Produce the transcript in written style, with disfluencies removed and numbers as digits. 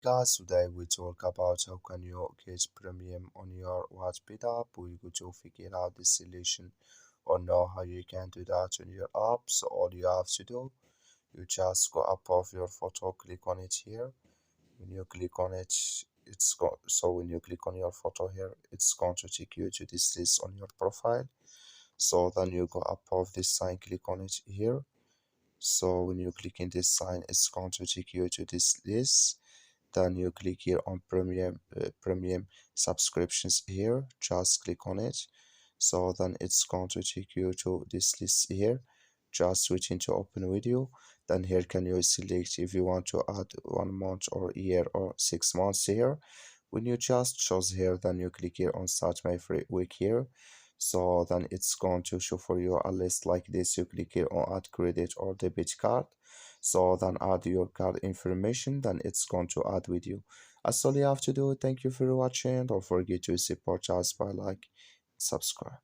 guys, today we talk about how can you get premium on your Wattpad app. We're going to figure out the solution or know how you can do that on your app. So all you have to do, you just go above your photo, click on it here. When you click on it, when you click on your photo here, it's going to take you to this list on your profile. So then you go above this sign, click on it here. So when you click in this sign, it's going to take you to this list. Then you click here on premium subscriptions here, just click on it. So then it's going to take you to this list here. Just switch into open video. Then here can you select if you want to add 1 month or year or 6 months here. When you just choose here, then you click here on start my free week here. So then it's going to show for you a list like this. You click here on add credit or debit card. So then add your card information, then it's going to add with you. That's all you have to do. Thank you for watching. Don't forget to support us by like, subscribe.